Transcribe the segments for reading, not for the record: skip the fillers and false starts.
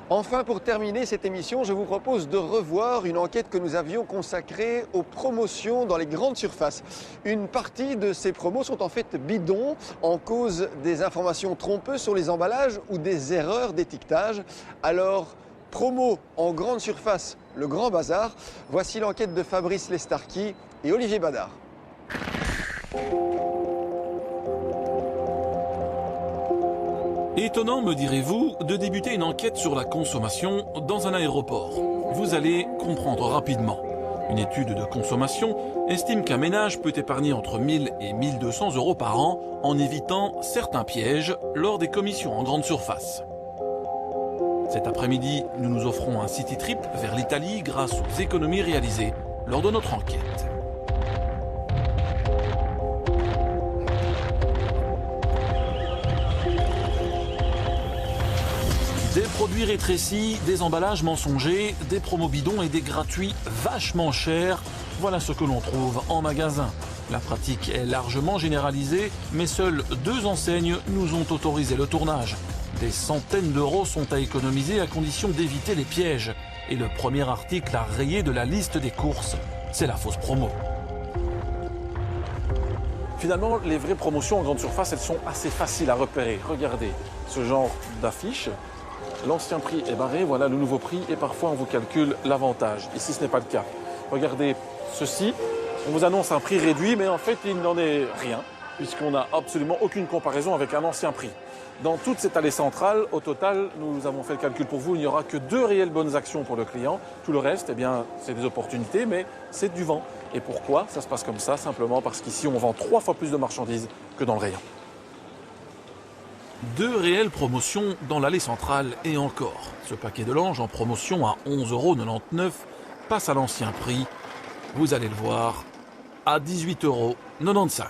Enfin, pour terminer cette émission, je vous propose de revoir une enquête que nous avions consacrée aux promotions dans les grandes surfaces. Une partie de ces promos sont en fait bidons, en cause des informations trompeuses sur les emballages ou des erreurs d'étiquetage. Alors, promo en grande surface, le grand bazar, voici l'enquête de Fabrice Lestarki et Olivier Badard. Étonnant, me direz-vous, de débuter une enquête sur la consommation dans un aéroport. Vous allez comprendre rapidement. Une étude de consommation estime qu'un ménage peut épargner entre 1000 et 1200 euros par an en évitant certains pièges lors des commissions en grande surface. Cet après-midi, nous nous offrons un city trip vers l'Italie grâce aux économies réalisées lors de notre enquête. Des produits rétrécis, des emballages mensongers, des promos bidons et des gratuits vachement chers. Voilà ce que l'on trouve en magasin. La pratique est largement généralisée, mais seules 2 enseignes nous ont autorisé le tournage. Des centaines d'euros sont à économiser à condition d'éviter les pièges. Et le premier article à rayer de la liste des courses, c'est la fausse promo. Finalement, les vraies promotions en grande surface, elles sont assez faciles à repérer. Regardez ce genre d'affiche. L'ancien prix est barré, voilà le nouveau prix et parfois on vous calcule l'avantage. Ici, ce n'est pas le cas. Regardez ceci, on vous annonce un prix réduit, mais en fait, il n'en est rien, puisqu'on n'a absolument aucune comparaison avec un ancien prix. Dans toute cette allée centrale, au total, nous avons fait le calcul pour vous, il n'y aura que 2 réelles bonnes actions pour le client. Tout le reste, eh bien, c'est des opportunités, mais c'est du vent. Et pourquoi ça se passe comme ça? Simplement parce qu'ici, on vend 3 fois plus de marchandises que dans le rayon. 2 réelles promotions dans l'allée centrale et encore. Ce paquet de langes en promotion à 11,99 € passe à l'ancien prix. Vous allez le voir, à 18,95 €.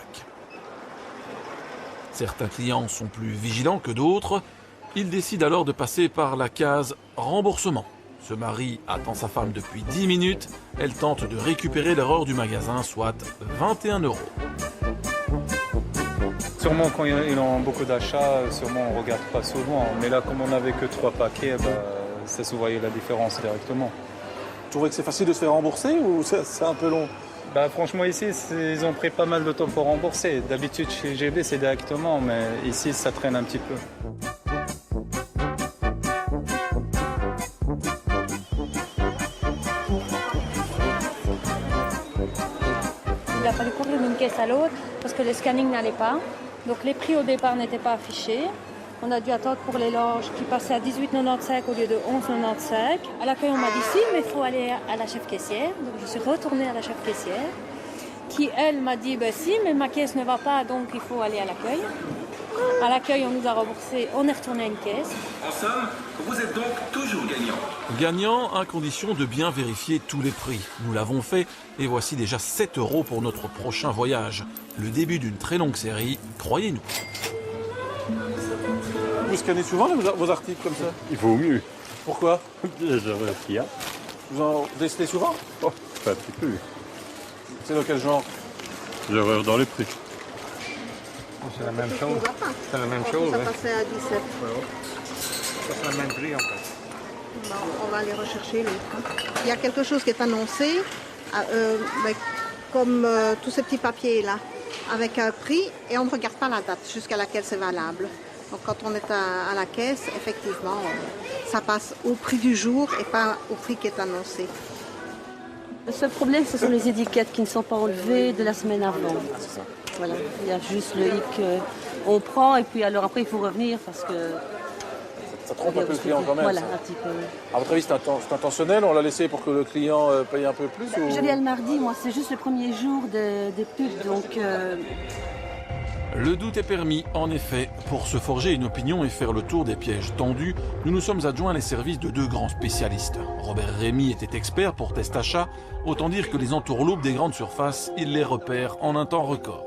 Certains clients sont plus vigilants que d'autres. Ils décident alors de passer par la case remboursement. Ce mari attend sa femme depuis 10 minutes. Elle tente de récupérer l'erreur du magasin, soit 21 €. Sûrement quand ils ont beaucoup d'achats, sûrement on ne regarde pas souvent. Mais là, comme on n'avait que 3 paquets, ça se voyait la différence directement. Vous trouvez que c'est facile de se faire rembourser ou c'est un peu long? Franchement, ici, ils ont pris pas mal de temps pour rembourser. D'habitude, chez GB, c'est directement, mais ici, ça traîne un petit peu. Il a fallu courir d'une caisse à l'autre parce que le scanning n'allait pas. Donc les prix au départ n'étaient pas affichés. On a dû attendre pour les langes qui passaient à 18,95 € au lieu de 11,95 €. À l'accueil, on m'a dit si, mais il faut aller à la chef caissière. Donc je suis retournée à la chef caissière qui, elle, m'a dit si, mais ma caisse ne va pas, donc il faut aller à l'accueil. À l'accueil, on nous a remboursé, on est retourné à une caisse. En somme, vous êtes donc toujours gagnant. Gagnant à condition de bien vérifier tous les prix. Nous l'avons fait et voici déjà 7 € pour notre prochain voyage. Le début d'une très longue série, croyez-nous. Vous scannez souvent vos articles comme ça? Il vaut mieux. Pourquoi? Qu'il y a. Vous en décelez souvent? Oh, pas un petit peu. C'est dans quel genre? L'erreur dans les prix. C'est la même chose. C'est la même chose. Ça passait à 17. C'est le même prix en fait. On va aller rechercher l'autre. Il y a quelque chose qui est annoncé, comme tous ces petits papiers là, avec un prix et on ne regarde pas la date jusqu'à laquelle c'est valable. Donc quand on est à la caisse, effectivement, ça passe au prix du jour et pas au prix qui est annoncé. Le seul problème, ce sont les étiquettes qui ne sont pas enlevées de la semaine avant. Ah, c'est ça. Voilà, il y a juste le hic qu'on prend et puis alors après il faut revenir parce que... Ça trompe un peu le client quand même. Voilà, ça. un petit peu. À votre avis, c'est intentionnel? On l'a laissé pour que le client paye un peu plus ou... Je viens le mardi, moi, c'est juste le premier jour des pubs, donc... Le doute est permis, en effet. Pour se forger une opinion et faire le tour des pièges tendus, nous nous sommes adjoints les services de 2 grands spécialistes. Robert Rémy était expert pour test achat, autant dire que les entourloupes des grandes surfaces, il les repère en un temps record.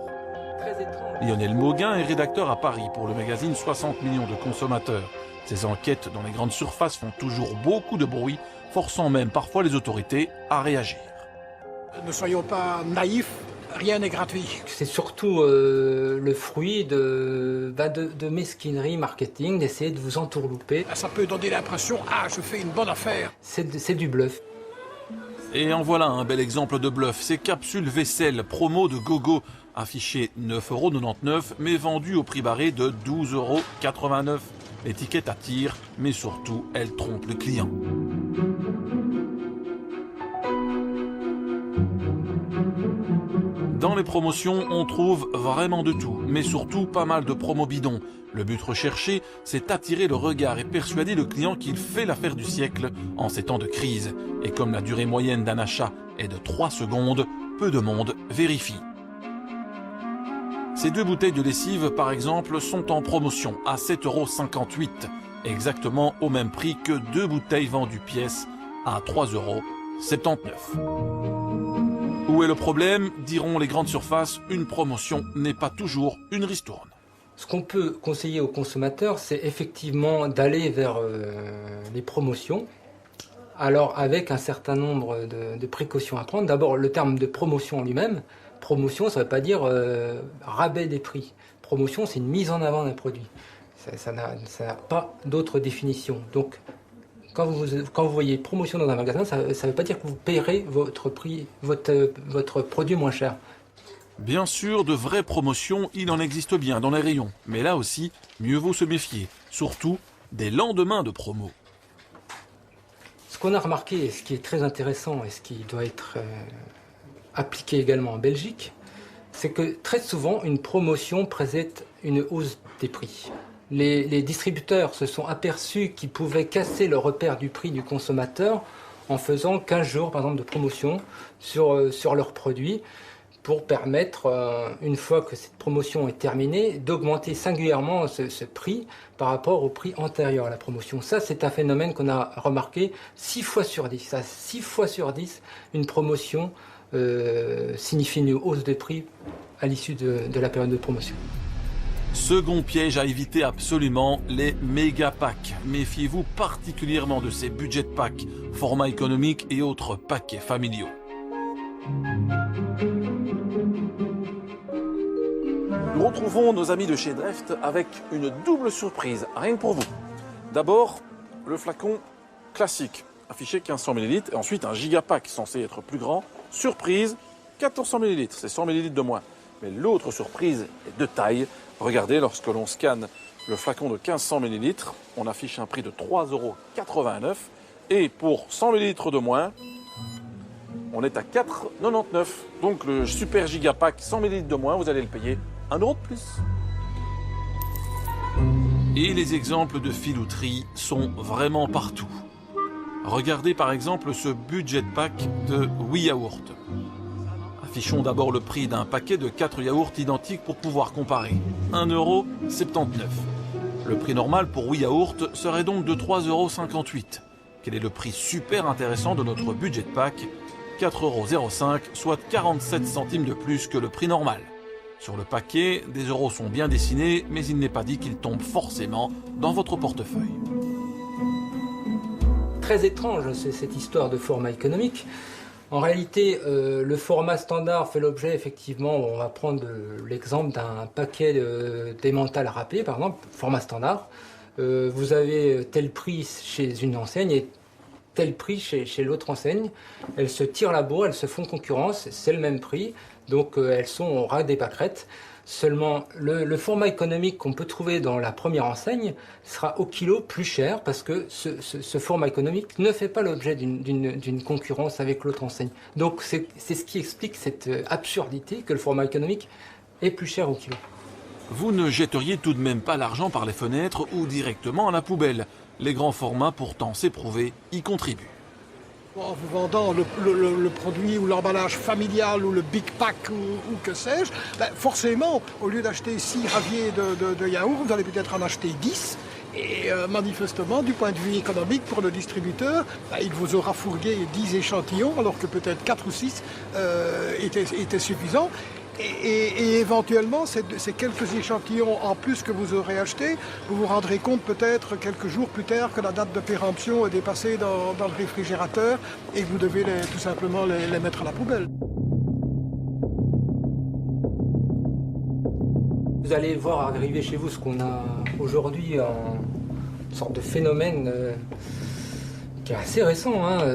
Lionel Mauguin est rédacteur à Paris pour le magazine 60 millions de consommateurs. Ces enquêtes dans les grandes surfaces font toujours beaucoup de bruit, forçant même parfois les autorités à réagir. Ne soyons pas naïfs rien n'est gratuit. C'est surtout le fruit de mesquinerie marketing, d'essayer de vous entourlouper. Ça peut donner l'impression, je fais une bonne affaire. C'est du bluff. Et en voilà un bel exemple de bluff. Ces capsules vaisselle promo de Gogo, affichées 9,99 € mais vendues au prix barré de 12,89 €. L'étiquette attire, mais surtout, elle trompe le client. Dans les promotions, on trouve vraiment de tout, mais surtout pas mal de promos bidons. Le but recherché, c'est attirer le regard et persuader le client qu'il fait l'affaire du siècle en ces temps de crise. Et comme la durée moyenne d'un achat est de 3 secondes, peu de monde vérifie. Ces 2 bouteilles de lessive, par exemple, sont en promotion à 7,58 €, exactement au même prix que 2 bouteilles vendues pièce à 3,79 €. Où est le problème? Diront les grandes surfaces, une promotion n'est pas toujours une ristourne. Ce qu'on peut conseiller aux consommateurs, c'est effectivement d'aller vers les promotions. Alors avec un certain nombre de précautions à prendre. D'abord, le terme de promotion en lui-même. Promotion, ça ne veut pas dire rabais des prix. Promotion, c'est une mise en avant d'un produit. Ça n'a pas d'autre définition. Donc, quand vous voyez promotion dans un magasin, ça ne veut pas dire que vous payerez votre produit moins cher. Bien sûr, de vraies promotions, il en existe bien dans les rayons. Mais là aussi, mieux vaut se méfier. Surtout des lendemains de promo. Ce qu'on a remarqué, et ce qui est très intéressant et ce qui doit être appliqué également en Belgique, c'est que très souvent, une promotion présente une hausse des prix. Les distributeurs se sont aperçus qu'ils pouvaient casser le repère du prix du consommateur en faisant 15 jours, par exemple, de promotion sur leurs produits pour permettre, une fois que cette promotion est terminée, d'augmenter singulièrement ce prix par rapport au prix antérieur à la promotion. Ça, c'est un phénomène qu'on a remarqué 6 fois sur 10. À 6 fois sur 10, une promotion signifie une hausse de prix à l'issue de la période de promotion. Second piège à éviter absolument, les méga packs. Méfiez-vous particulièrement de ces budget packs, format économique et autres paquets familiaux. Nous retrouvons nos amis de chez Dreft avec une double surprise, rien que pour vous. D'abord, le flacon classique, affiché 1500 ml, et ensuite un gigapack censé être plus grand. Surprise, 1400 ml, c'est 100 ml de moins. Mais l'autre surprise est de taille. Regardez, lorsque l'on scanne le flacon de 1500 ml, on affiche un prix de 3,89 €. Et pour 100 ml de moins, on est à 4,99 €. Donc le super gigapack 100 ml de moins, vous allez le payer 1 € de plus. Et les exemples de filouterie sont vraiment partout. Regardez par exemple ce budget pack de 8 yaourts. Affichons d'abord le prix d'un paquet de 4 yaourts identiques pour pouvoir comparer. 1,79 €. Le prix normal pour 8 yaourts serait donc de 3,58 €. Quel est le prix super intéressant de notre budget pack? 4,05 €, soit 47 centimes de plus que le prix normal. Sur le paquet, des euros sont bien dessinés, mais il n'est pas dit qu'ils tombent forcément dans votre portefeuille. Très étrange, cette histoire de format économique. En réalité, le format standard fait l'objet, effectivement, on va prendre l'exemple d'un paquet d'emmental râpé, par exemple, format standard. Vous avez tel prix chez une enseigne et tel prix chez l'autre enseigne. Elles se tirent la bourre, elles se font concurrence, c'est le même prix, donc elles sont au ras des pâquerettes. Seulement, le format économique qu'on peut trouver dans la première enseigne sera au kilo plus cher parce que ce format économique ne fait pas l'objet d'une concurrence avec l'autre enseigne. Donc c'est ce qui explique cette absurdité que le format économique est plus cher au kilo. Vous ne jetteriez tout de même pas l'argent par les fenêtres ou directement à la poubelle. Les grands formats, pourtant, c'est prouvé, y contribuent. En vous vendant le produit ou l'emballage familial ou le big pack ou que sais-je, forcément, au lieu d'acheter 6 raviers de yaourt, vous allez peut-être en acheter 10. Et manifestement, du point de vue économique, pour le distributeur, il vous aura fourgué 10 échantillons, alors que peut-être 4 ou 6 étaient suffisants. Et éventuellement, ces quelques échantillons en plus que vous aurez achetés, vous vous rendrez compte peut-être quelques jours plus tard que la date de péremption est dépassée dans le réfrigérateur et que vous devez tout simplement les mettre à la poubelle. vous allez voir arriver chez vous ce qu'on a aujourd'hui, une sorte de phénomène qui est assez récent, hein,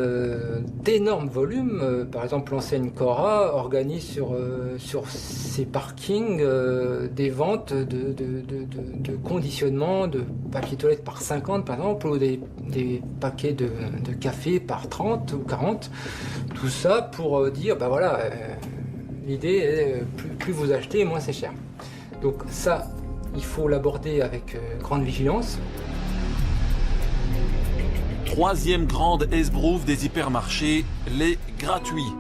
d'énormes volumes. Par exemple, l'enseigne Cora organise sur ses parkings des ventes de conditionnement de papier toilette par 50 par exemple, ou des paquets de café par 30 ou 40. Tout ça pour dire, ben voilà, l'idée est plus vous achetez, moins c'est cher. Donc ça, il faut l'aborder avec grande vigilance. Troisième grande esbrouffe des hypermarchés, les gratuits.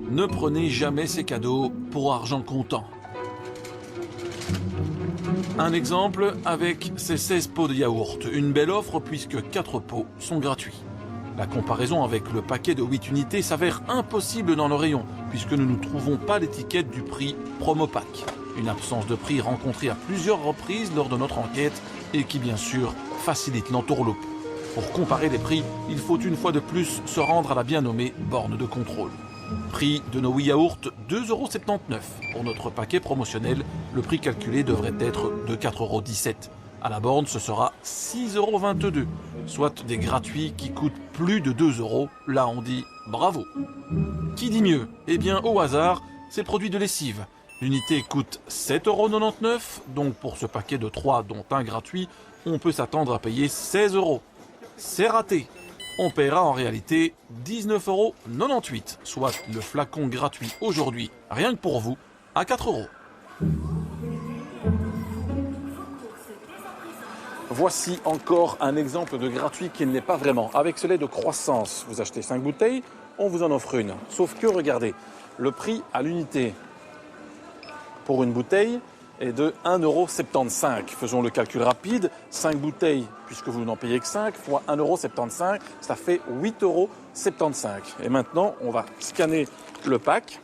Ne prenez jamais ces cadeaux pour argent comptant. Un exemple avec ces 16 pots de yaourt. Une belle offre puisque 4 pots sont gratuits. La comparaison avec le paquet de 8 unités s'avère impossible dans le rayon puisque nous ne trouvons pas l'étiquette du prix promo pack. Une absence de prix rencontrée à plusieurs reprises lors de notre enquête et qui bien sûr facilite l'entourloupe. Pour comparer les prix, il faut une fois de plus se rendre à la bien nommée borne de contrôle. Prix de nos 8 yaourts, 2,79 €. Pour notre paquet promotionnel, le prix calculé devrait être de 4,17 €. À la borne, ce sera 6,22 €, soit des gratuits qui coûtent plus de 2 €. Là, on dit bravo. Qui dit mieux? Eh bien, au hasard, c'est produits de lessive. L'unité coûte 7,99 €, donc pour ce paquet de 3, dont un gratuit, on peut s'attendre à payer 16 €. C'est raté. On paiera en réalité 19,98 €, soit le flacon gratuit aujourd'hui, rien que pour vous, à 4 €. Voici encore un exemple de gratuit qui ne l'est pas vraiment. Avec ce lait de croissance, vous achetez 5 bouteilles, on vous en offre une. Sauf que, regardez, le prix à l'unité pour une bouteille est de 1,75 €. Faisons le calcul rapide. 5 bouteilles, puisque vous n'en payez que 5, fois 1,75 €, ça fait 8,75 €. Et maintenant, on va scanner le pack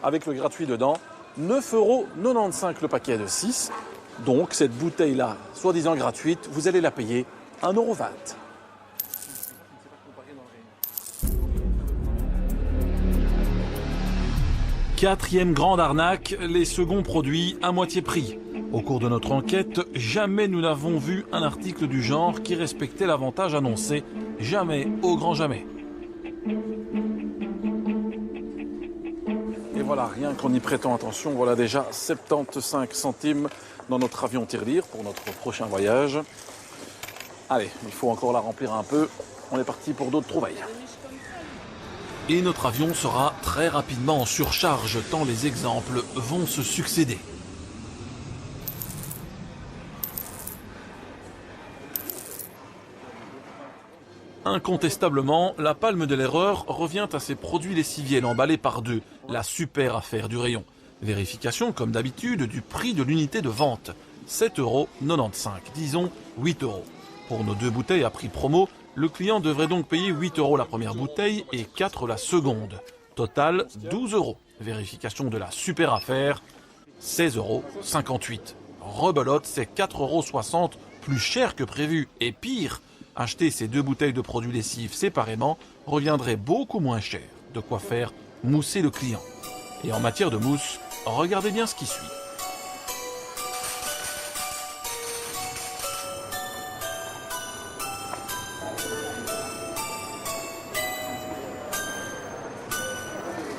avec le gratuit dedans. 9,95 € le paquet de 6. Donc, cette bouteille-là, soi-disant gratuite, vous allez la payer 1,20 €. Quatrième grande arnaque, les seconds produits à moitié prix. Au cours de notre enquête, jamais nous n'avons vu un article du genre qui respectait l'avantage annoncé. Jamais, au grand jamais. Et voilà, rien qu'en y prêtant attention, voilà déjà 75 centimes dans notre avion tirelire pour notre prochain voyage. Allez, il faut encore la remplir un peu. On est parti pour d'autres trouvailles. Et notre avion sera très rapidement en surcharge tant les exemples vont se succéder. Incontestablement, la palme de l'erreur revient à ces produits lessiviels emballés par deux, la super affaire du rayon. Vérification, comme d'habitude, du prix de l'unité de vente. 7,95 €, disons 8 €. Pour nos 2 bouteilles à prix promo, le client devrait donc payer 8 € la première bouteille et 4 € la seconde. Total 12 €. Vérification de la super affaire, 16,58 €. Rebelote, c'est 4,60 € plus cher que prévu. Et pire, acheter ces 2 bouteilles de produits lessives séparément reviendrait beaucoup moins cher. De quoi faire mousser le client. Et en matière de mousse, regardez bien ce qui suit.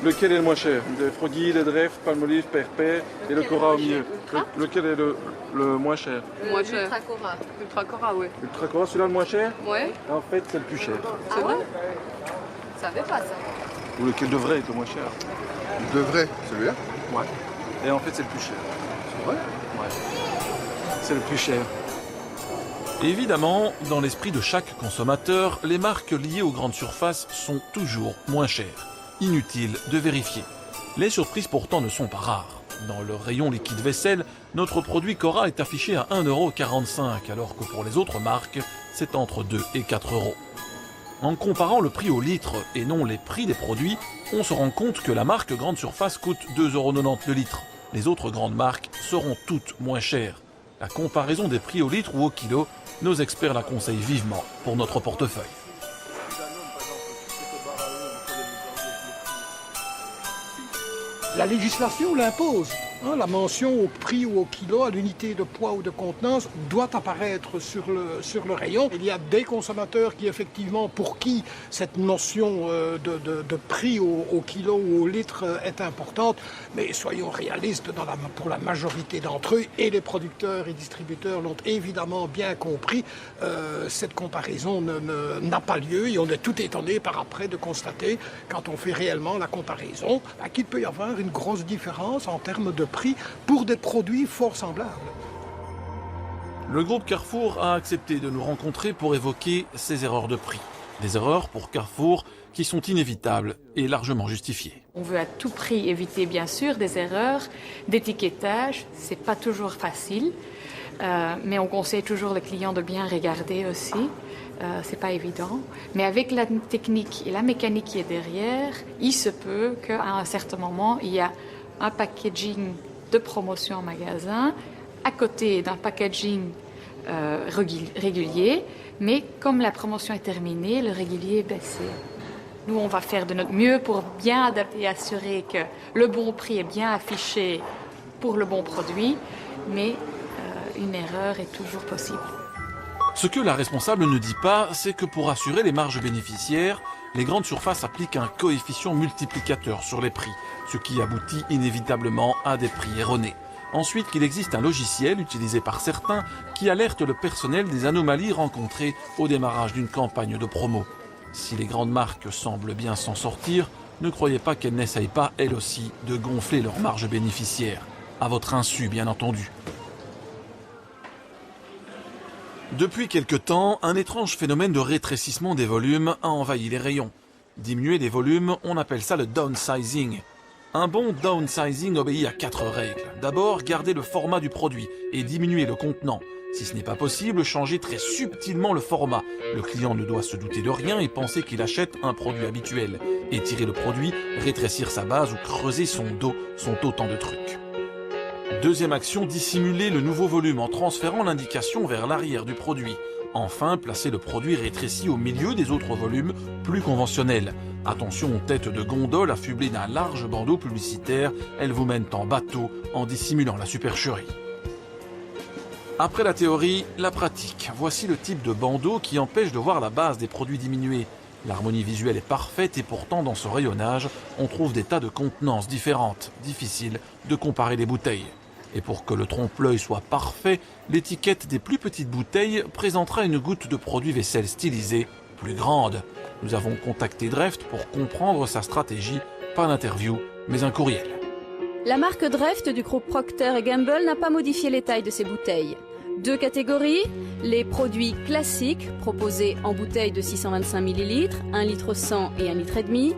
Lequel est le moins cher? Des Froggy, les Dreyf, Palmolive, Perpet et le Cora au milieu. Lequel est le moins cher? Le moins cher. Ultra Cora. Ultra Cora, oui. Ultra Cora, celui-là le moins cher? Ouais. En fait, c'est le plus cher. C'est vrai? Je savais pas ça. Ou lequel devrait être le moins cher? Devrait, celui-là? Ouais. Et en fait, c'est le plus cher. C'est vrai? Ouais. C'est le plus cher. Évidemment, dans l'esprit de chaque consommateur, les marques liées aux grandes surfaces sont toujours moins chères. Inutile de vérifier. Les surprises pourtant ne sont pas rares. Dans le rayon liquide vaisselle, notre produit Cora est affiché à 1,45 €, alors que pour les autres marques, c'est entre 2 et 4 €. En comparant le prix au litre et non les prix des produits, on se rend compte que la marque grande surface coûte 2,90 € le litre. Les autres grandes marques seront toutes moins chères. La comparaison des prix au litre ou au kilo, nos experts la conseillent vivement pour notre portefeuille. La législation l'impose. La mention au prix ou au kilo, à l'unité de poids ou de contenance, doit apparaître sur le rayon. Il y a des consommateurs qui, effectivement, pour qui cette notion de prix au kilo ou au litre est importante, mais soyons réalistes, pour la majorité d'entre eux, et les producteurs et distributeurs l'ont évidemment bien compris, cette comparaison n'a pas lieu et on est tout étonné par après de constater, quand on fait réellement la comparaison, qu'il peut y avoir une grosse différence en termes de prix pour des produits fort semblables. Le groupe Carrefour a accepté de nous rencontrer pour évoquer ces erreurs de prix. Des erreurs pour Carrefour qui sont inévitables et largement justifiées. On veut à tout prix éviter bien sûr des erreurs d'étiquetage, c'est pas toujours facile, mais on conseille toujours le client de bien regarder aussi. C'est pas évident, mais avec la technique et la mécanique qui est derrière, il se peut qu'à un certain moment, il y a un packaging de promotion en magasin à côté d'un packaging régulier, mais comme la promotion est terminée, le régulier est baissé. Nous, on va faire de notre mieux pour bien adapter et assurer que le bon prix est bien affiché pour le bon produit, mais une erreur est toujours possible. Ce que la responsable ne dit pas, c'est que pour assurer les marges bénéficiaires, les grandes surfaces appliquent un coefficient multiplicateur sur les prix, ce qui aboutit inévitablement à des prix erronés. Ensuite, qu'il existe un logiciel utilisé par certains qui alerte le personnel des anomalies rencontrées au démarrage d'une campagne de promo. Si les grandes marques semblent bien s'en sortir, ne croyez pas qu'elles n'essayent pas, elles aussi, de gonfler leurs marges bénéficiaires. À votre insu, bien entendu. Depuis quelque temps, un étrange phénomène de rétrécissement des volumes a envahi les rayons. Diminuer les volumes, on appelle ça le downsizing. Un bon downsizing obéit à 4 règles. D'abord, garder le format du produit et diminuer le contenant. Si ce n'est pas possible, changer très subtilement le format. Le client ne doit se douter de rien et penser qu'il achète un produit habituel. Étirer le produit, rétrécir sa base ou creuser son dos sont autant de trucs. Deuxième action, dissimuler le nouveau volume en transférant l'indication vers l'arrière du produit. Enfin, placer le produit rétréci au milieu des autres volumes plus conventionnels. Attention aux têtes de gondole affublées d'un large bandeau publicitaire, elles vous mènent en bateau en dissimulant la supercherie. Après la théorie, la pratique. Voici le type de bandeau qui empêche de voir la base des produits diminués. L'harmonie visuelle est parfaite et pourtant dans ce rayonnage, on trouve des tas de contenances différentes. Difficile de comparer les bouteilles. Et pour que le trompe-l'œil soit parfait, l'étiquette des plus petites bouteilles présentera une goutte de produit vaisselle stylisé plus grande. Nous avons contacté Dreft pour comprendre sa stratégie, pas d'interview, mais un courriel. La marque Dreft du groupe Procter & Gamble n'a pas modifié les tailles de ses bouteilles. 2 catégories, les produits classiques proposés en bouteilles de 625 ml, 1 litre 100 et 1 litre et demi,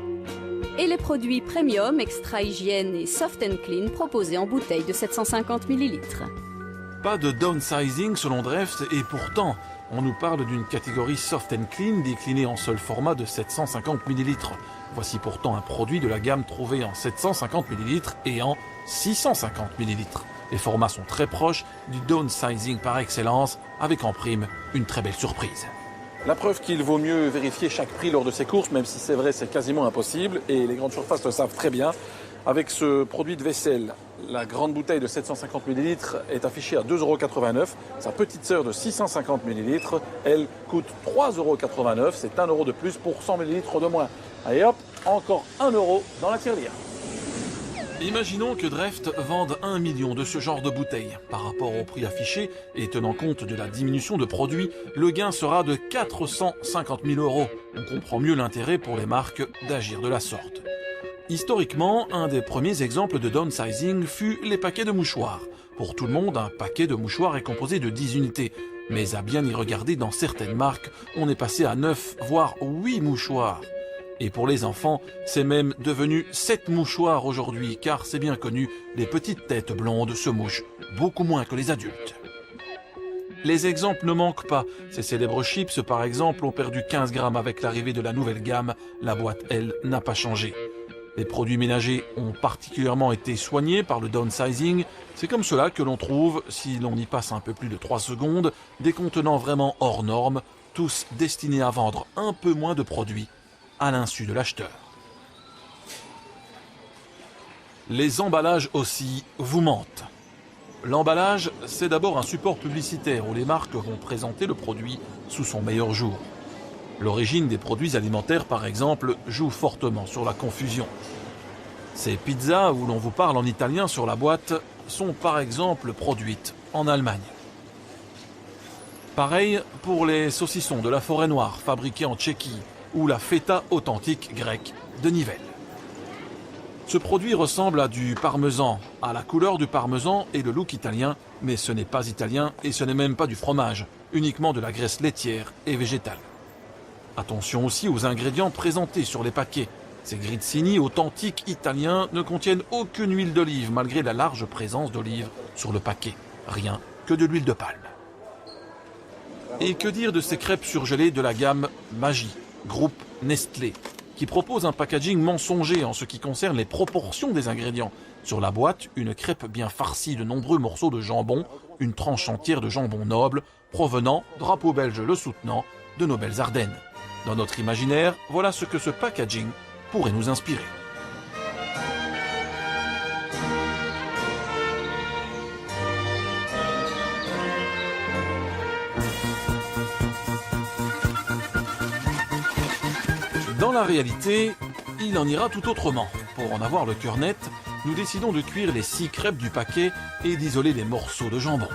et les produits premium, extra hygiène et soft and clean proposés en bouteilles de 750 ml. Pas de downsizing selon Dreft et pourtant, on nous parle d'une catégorie soft and clean déclinée en seul format de 750 ml. Voici pourtant un produit de la gamme trouvé en 750 ml et en 650 ml. Les formats sont très proches du downsizing par excellence, avec en prime une très belle surprise. La preuve qu'il vaut mieux vérifier chaque prix lors de ses courses, même si c'est vrai, c'est quasiment impossible, et les grandes surfaces le savent très bien. Avec ce produit de vaisselle, la grande bouteille de 750 ml est affichée à 2,89 €. Sa petite sœur de 650 ml, elle coûte 3,89 €. C'est 1 € de plus pour 100 ml de moins. Allez hop, encore 1 € dans la tirelire. Imaginons que Dreft vende 1 million de ce genre de bouteilles. Par rapport au prix affiché et tenant compte de la diminution de produits, le gain sera de 450 000 €. On comprend mieux l'intérêt pour les marques d'agir de la sorte. Historiquement, un des premiers exemples de downsizing fut les paquets de mouchoirs. Pour tout le monde, un paquet de mouchoirs est composé de 10 unités. Mais à bien y regarder, dans certaines marques, on est passé à 9, voire 8 mouchoirs. Et pour les enfants, c'est même devenu 7 mouchoirs aujourd'hui, car c'est bien connu, les petites têtes blondes se mouchent beaucoup moins que les adultes. Les exemples ne manquent pas. Ces célèbres chips, par exemple, ont perdu 15 grammes avec l'arrivée de la nouvelle gamme. La boîte, elle, n'a pas changé. Les produits ménagers ont particulièrement été soignés par le downsizing. C'est comme cela que l'on trouve, si l'on y passe un peu plus de 3 secondes, des contenants vraiment hors normes, tous destinés à vendre un peu moins de produits à l'insu de l'acheteur. Les emballages aussi vous mentent. L'emballage, c'est d'abord un support publicitaire où les marques vont présenter le produit sous son meilleur jour. L'origine des produits alimentaires, par exemple, joue fortement sur la confusion. Ces pizzas où l'on vous parle en italien sur la boîte sont par exemple produites en Allemagne. Pareil pour les saucissons de la Forêt Noire fabriqués en Tchéquie ou la feta authentique grecque de Nivelles. Ce produit ressemble à du parmesan, à la couleur du parmesan et le look italien, mais ce n'est pas italien et ce n'est même pas du fromage, uniquement de la graisse laitière et végétale. Attention aussi aux ingrédients présentés sur les paquets. Ces grizzini authentiques italiens ne contiennent aucune huile d'olive malgré la large présence d'olive sur le paquet. Rien que de l'huile de palme. Et que dire de ces crêpes surgelées de la gamme Maggi, groupe Nestlé, qui propose un packaging mensonger en ce qui concerne les proportions des ingrédients. Sur la boîte, une crêpe bien farcie de nombreux morceaux de jambon, une tranche entière de jambon noble, provenant, drapeau belge le soutenant, de nos belles Ardennes. Dans notre imaginaire, voilà ce que ce packaging pourrait nous inspirer. Dans la réalité, il en ira tout autrement. Pour en avoir le cœur net, nous décidons de cuire les 6 crêpes du paquet et d'isoler les morceaux de jambon.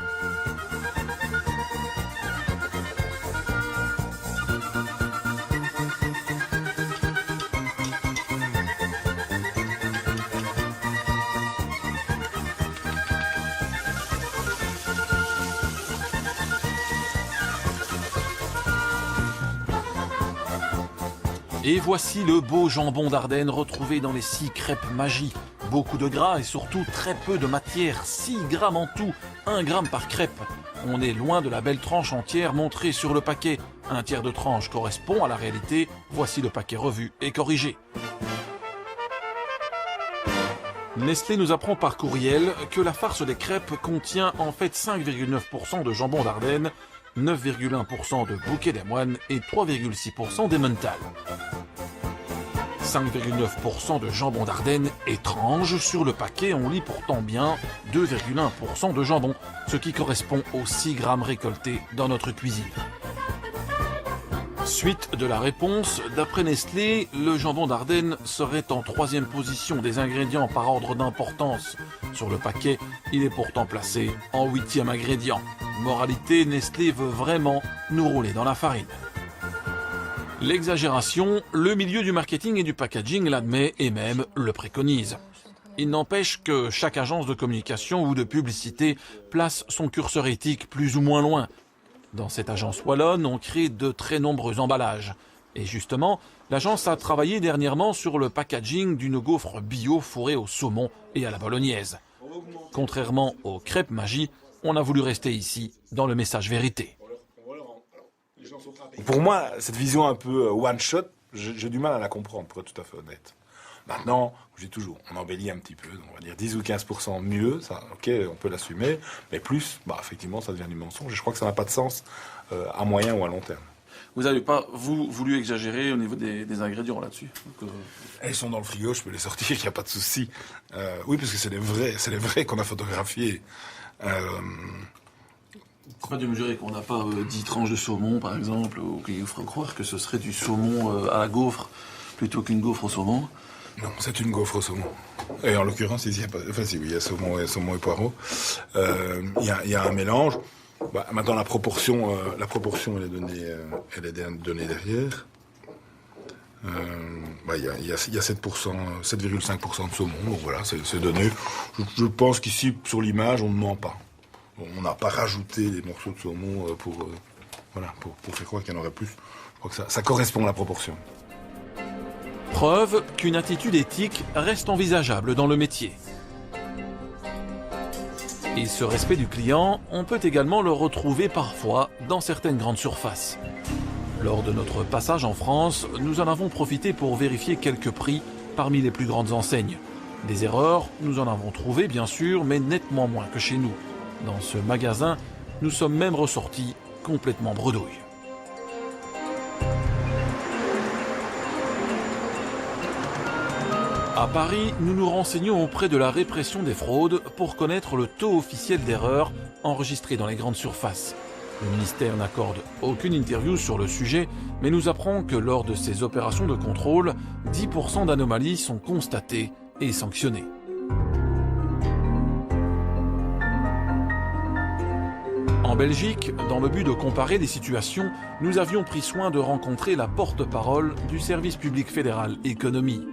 Et voici le beau jambon d'Ardenne retrouvé dans les 6 crêpes Maggi. Beaucoup de gras et surtout très peu de matière, 6 grammes en tout, 1 gramme par crêpe. On est loin de la belle tranche entière montrée sur le paquet. Un tiers de tranche correspond à la réalité. Voici le paquet revu et corrigé. Nestlé nous apprend par courriel que la farce des crêpes contient en fait 5,9% de jambon d'Ardenne, 9,1% de bouquet des moines et 3,6% d'emmental. 5,9% de jambon d'Ardenne étrange. Sur le paquet, on lit pourtant bien 2,1% de jambon, ce qui correspond aux 6 grammes récoltés dans notre cuisine. Suite de la réponse, d'après Nestlé, le jambon d'Ardenne serait en 3e position des ingrédients par ordre d'importance. Sur le paquet, il est pourtant placé en 8e ingrédient. Moralité, Nestlé veut vraiment nous rouler dans la farine. L'exagération, le milieu du marketing et du packaging l'admet et même le préconise. Il n'empêche que chaque agence de communication ou de publicité place son curseur éthique plus ou moins loin. Dans cette agence wallonne, on crée de très nombreux emballages. Et justement, l'agence a travaillé dernièrement sur le packaging d'une gaufre bio fourrée au saumon et à la bolognaise. Contrairement aux crêpes Maggi, on a voulu rester ici dans le message vérité. Pour moi, cette vision un peu one-shot, j'ai du mal à la comprendre, pour être tout à fait honnête. Maintenant, je dis toujours, on embellit un petit peu, on va dire 10 ou 15% mieux, ça, ok, on peut l'assumer, mais plus, effectivement, ça devient du mensonge, et je crois que ça n'a pas de sens à moyen ou à long terme. Vous n'avez pas, voulu exagérer au niveau des ingrédients là-dessus? Elles sont dans le frigo, je peux les sortir, il n'y a pas de souci. Oui, parce que c'est les vrais qu'on a photographiés. Pas de mesurer qu'on n'a pas 10 tranches de saumon, par exemple, ou qu'il faut croire que ce serait du saumon à la gaufre plutôt qu'une gaufre au saumon. Non, c'est une gaufre au saumon. Et en l'occurrence, ici, il y a saumon et poireaux. Il y a un mélange. Maintenant, la proportion, elle est donnée derrière. Il y a 7,5% de saumon, donc voilà, c'est donné. Je pense qu'ici, sur l'image, on ne ment pas. On n'a pas rajouté des morceaux de saumon pour faire croire qu'il y en aurait plus. Je crois que ça correspond à la proportion. Preuve qu'une attitude éthique reste envisageable dans le métier. Et ce respect du client, on peut également le retrouver parfois dans certaines grandes surfaces. Lors de notre passage en France, nous en avons profité pour vérifier quelques prix parmi les plus grandes enseignes. Des erreurs, nous en avons trouvé bien sûr, mais nettement moins que chez nous. Dans ce magasin, nous sommes même ressortis complètement bredouilles. À Paris, nous nous renseignons auprès de la répression des fraudes pour connaître le taux officiel d'erreur enregistré dans les grandes surfaces. Le ministère n'accorde aucune interview sur le sujet, mais nous apprend que lors de ces opérations de contrôle, 10% d'anomalies sont constatées et sanctionnées. En Belgique, dans le but de comparer les situations, nous avions pris soin de rencontrer la porte-parole du service public fédéral économie.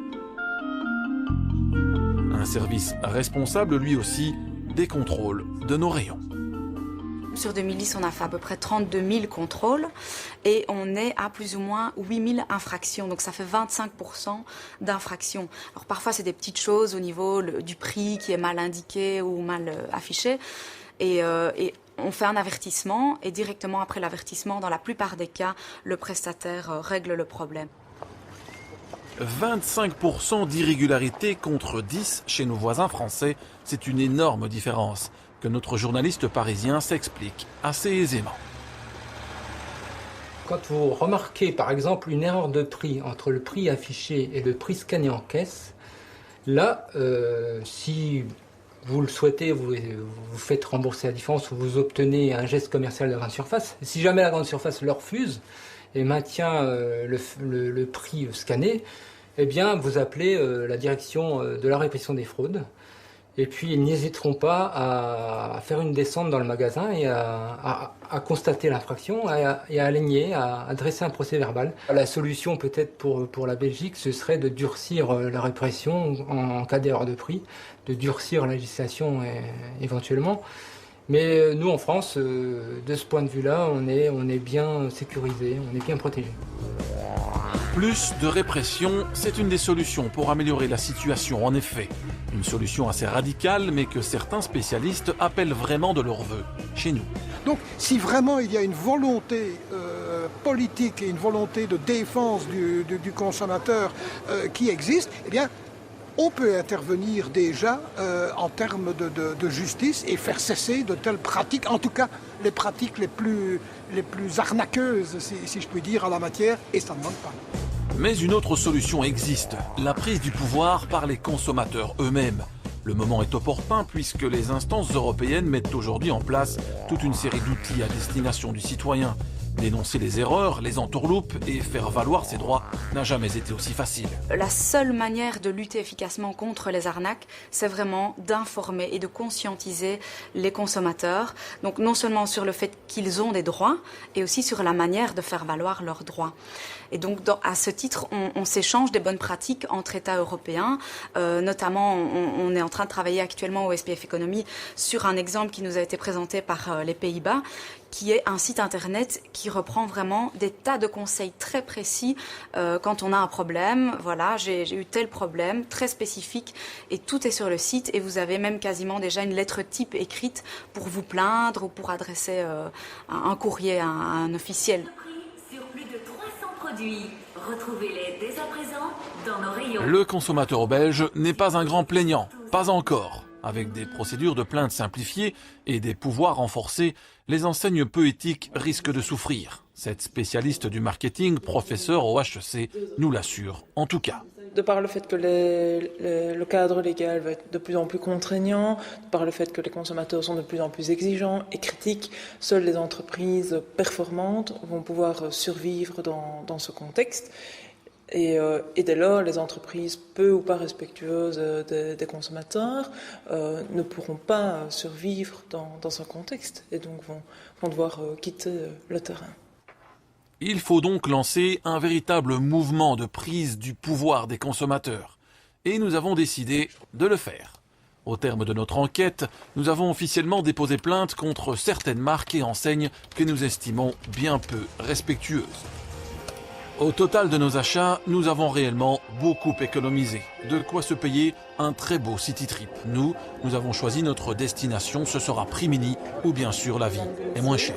Un service responsable lui aussi des contrôles de nos rayons. Sur 2010, on a fait à peu près 32 000 contrôles et on est à plus ou moins 8 000 infractions. Donc ça fait 25% d'infractions. Alors parfois, c'est des petites choses au niveau du prix qui est mal indiqué ou mal affiché. Et on fait un avertissement et directement après l'avertissement, dans la plupart des cas, le prestataire règle le problème. 25% d'irrégularité contre 10 chez nos voisins français, c'est une énorme différence que notre journaliste parisien s'explique assez aisément. Quand vous remarquez par exemple une erreur de prix entre le prix affiché et le prix scanné en caisse, là, si vous le souhaitez, vous faites rembourser la différence ou vous obtenez un geste commercial de la grande surface. Si jamais la grande surface le refuse et maintient le prix scanné, eh bien vous appelez la direction de la répression des fraudes. Et puis ils n'hésiteront pas à faire une descente dans le magasin et à constater l'infraction et à aligner, à dresser un procès verbal. La solution peut-être pour la Belgique, ce serait de durcir la répression en cas d'erreur de prix, de durcir la législation éventuellement. Mais nous en France, de ce point de vue-là, on est bien sécurisé, on est bien protégé. Plus de répression, c'est une des solutions pour améliorer la situation, en effet. Une solution assez radicale, mais que certains spécialistes appellent vraiment de leur vœu, chez nous. Donc, si vraiment il y a une volonté politique et une volonté de défense du consommateur qui existe, eh bien, on peut intervenir déjà en termes de justice et faire cesser de telles pratiques, en tout cas les pratiques les plus arnaqueuses, si je puis dire, en la matière, et ça ne manque pas. Mais une autre solution existe, la prise du pouvoir par les consommateurs eux-mêmes. Le moment est opportun puisque les instances européennes mettent aujourd'hui en place toute une série d'outils à destination du citoyen. Dénoncer les erreurs, les entourloupes et faire valoir ses droits n'a jamais été aussi facile. La seule manière de lutter efficacement contre les arnaques, c'est vraiment d'informer et de conscientiser les consommateurs. Donc non seulement sur le fait qu'ils ont des droits, et aussi sur la manière de faire valoir leurs droits. Et donc à ce titre, on s'échange des bonnes pratiques entre États européens. Notamment, on est en train de travailler actuellement au SPF Economy sur un exemple qui nous a été présenté par les Pays-Bas, qui est un site internet qui reprend vraiment des tas de conseils très précis quand on a un problème. Voilà, j'ai eu tel problème, très spécifique, et tout est sur le site. Et vous avez même quasiment déjà une lettre type écrite pour vous plaindre ou pour adresser un courrier à un officiel. Sur plus de 300 produits, retrouvez-les dès à présent dans nos rayons. Le consommateur belge n'est pas un grand plaignant, pas encore. Avec des procédures de plainte simplifiées et des pouvoirs renforcés, les enseignes peu éthiques risquent de souffrir. Cette spécialiste du marketing, professeure au HEC, nous l'assure en tout cas. De par le fait que le cadre légal va être de plus en plus contraignant, de par le fait que les consommateurs sont de plus en plus exigeants et critiques, seules les entreprises performantes vont pouvoir survivre dans ce contexte. Et dès lors, les entreprises peu ou pas respectueuses des consommateurs ne pourront pas survivre dans ce contexte et donc vont devoir quitter le terrain. Il faut donc lancer un véritable mouvement de prise du pouvoir des consommateurs. Et nous avons décidé de le faire. Au terme de notre enquête, nous avons officiellement déposé plainte contre certaines marques et enseignes que nous estimons bien peu respectueuses. Au total de nos achats, nous avons réellement beaucoup économisé. De quoi se payer un très beau city trip. Nous avons choisi notre destination, ce sera Rimini, où bien sûr la vie est moins chère.